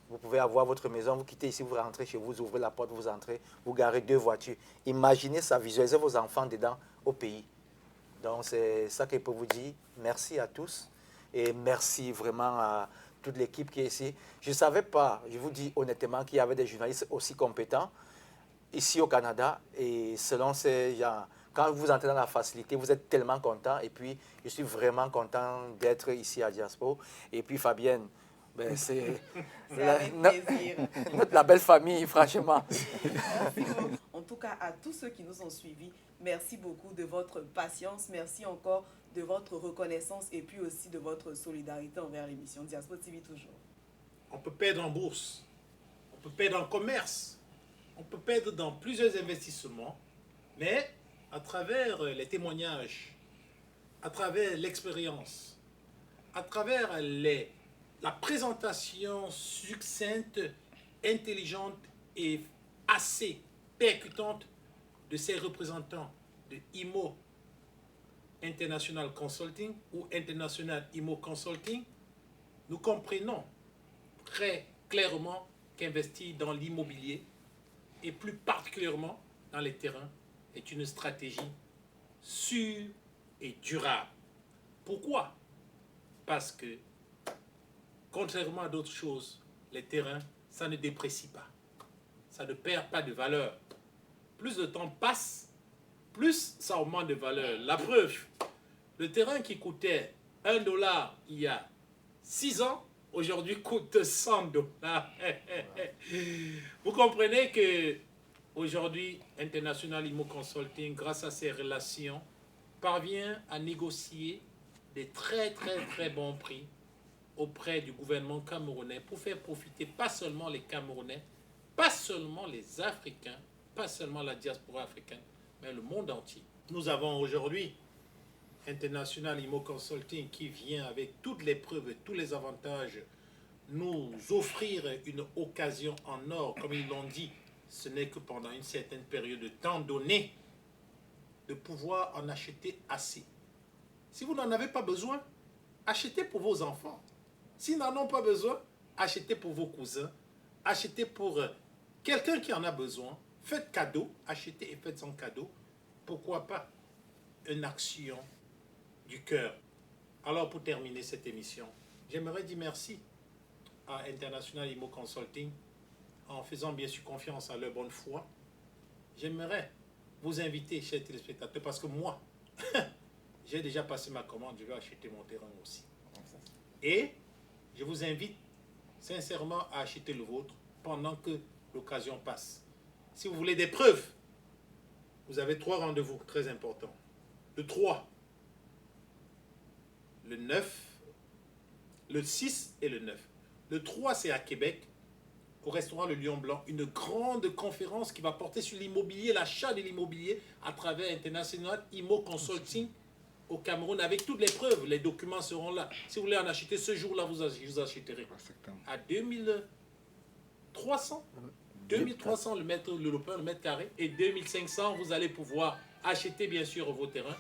Vous pouvez avoir votre maison, vous quittez ici, vous rentrez chez vous, vous ouvrez la porte, vous entrez, vous garez 2 voitures. Imaginez ça, visualisez vos enfants dedans au pays. Donc, c'est ça que je peux vous dire. Merci à tous et merci vraiment à toute l'équipe qui est ici. Je ne savais pas, je vous dis honnêtement, qu'il y avait des journalistes aussi compétents ici au Canada. Et selon ces gens, quand vous entrez dans la facilité, vous êtes tellement content. Et puis, je suis vraiment content d'être ici à Diaspora. Et puis, Fabienne, ben, c'est la belle famille, franchement. En tout cas, à tous ceux qui nous ont suivis, merci beaucoup de votre patience. Merci encore de votre reconnaissance et puis aussi de votre solidarité envers l'émission Diaspora TV toujours. On peut perdre en bourse, on peut perdre en commerce, on peut perdre dans plusieurs investissements, mais à travers les témoignages, à travers l'expérience, à travers la présentation succincte, intelligente et assez percutante de ces représentants de IMO International Consulting ou International IMO Consulting, nous comprenons très clairement qu'investir dans l'immobilier et plus particulièrement dans les terrains est une stratégie sûre et durable. Pourquoi? Parce que contrairement à d'autres choses, les terrains, ça ne déprécie pas. Ça ne perd pas de valeur. Plus le temps passe, plus ça augmente de valeur. La preuve, le terrain qui coûtait $1 il y a 6 ans, aujourd'hui coûte $100. Vous comprenez que aujourd'hui, International Immo Consulting, grâce à ses relations, parvient à négocier des très bons prix auprès du gouvernement camerounais pour faire profiter pas seulement les Camerounais, pas seulement les Africains, pas seulement la diaspora africaine, mais le monde entier. Nous avons aujourd'hui International Immo Consulting qui vient avec toutes les preuves et tous les avantages nous offrir une occasion en or. Comme ils l'ont dit, ce n'est que pendant une certaine période de temps donnée de pouvoir en acheter assez. Si vous n'en avez pas besoin, achetez pour vos enfants. S'ils n'en ont pas besoin, achetez pour vos cousins, achetez pour quelqu'un qui en a besoin. Faites cadeau, achetez et faites son cadeau. Pourquoi pas une action du cœur. Alors pour terminer cette émission, j'aimerais dire merci à International Imo Consulting en faisant bien sûr confiance à leur bonne foi. J'aimerais vous inviter, chers téléspectateurs, parce que moi, j'ai déjà passé ma commande, je vais acheter mon terrain aussi. Et je vous invite sincèrement à acheter le vôtre pendant que l'occasion passe. Si vous voulez des preuves, vous avez 3 rendez-vous très importants. Le 3, le 9, le 6 et le 9. Le 3, c'est à Québec, au restaurant Le Lion Blanc, une grande conférence qui va porter sur l'immobilier, l'achat de l'immobilier à travers International Imo Consulting au Cameroun, avec toutes les preuves. Les documents seront là. Si vous voulez en acheter ce jour-là, vous achèterez à 2300 le mètre carré, et 2500, vous allez pouvoir acheter bien sûr vos terrains.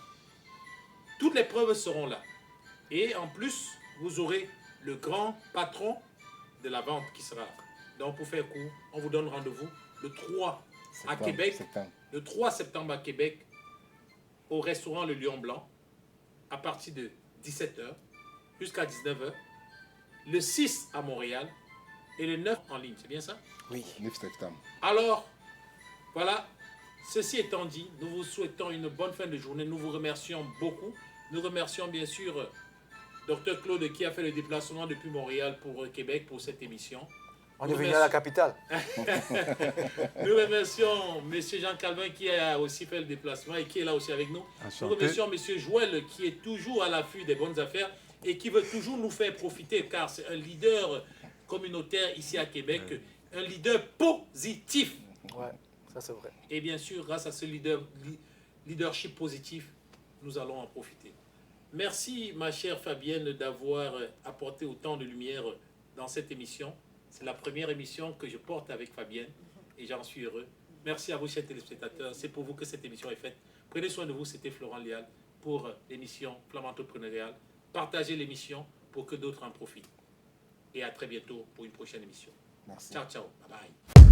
Toutes les preuves seront là. Et en plus, vous aurez le grand patron de la vente qui sera là. Donc pour faire court, on vous donne rendez-vous le 3 à Québec, le 3 septembre à Québec, au restaurant Le Lion Blanc, à partir de 17h jusqu'à 19h. Le 6 à Montréal et le 9 en ligne, c'est bien ça? Oui. 9 septembre. Alors, voilà, ceci étant dit, nous vous souhaitons une bonne fin de journée. Nous vous remercions beaucoup. Nous remercions bien sûr Dr Claude qui a fait le déplacement depuis Montréal pour Québec pour cette émission. On est venu à la capitale. Nous remercions M. Jean Calvin qui a aussi fait le déplacement et qui est là aussi avec nous. Enchanté. Nous remercions M. Joël qui est toujours à l'affût des bonnes affaires et qui veut toujours nous faire profiter car c'est un leader communautaire ici à Québec, un leader positif. Ouais, ça c'est vrai. Et bien sûr, grâce à ce leadership positif, nous allons en profiter. Merci ma chère Fabienne d'avoir apporté autant de lumière dans cette émission. C'est la première émission que je porte avec Fabienne et j'en suis heureux. Merci à vous, chers téléspectateurs. C'est pour vous que cette émission est faite. Prenez soin de vous. C'était Florent Lial pour l'émission Flamme Entrepreneuriale. Partagez l'émission pour que d'autres en profitent. Et à très bientôt pour une prochaine émission. Merci. Ciao, ciao. Bye bye.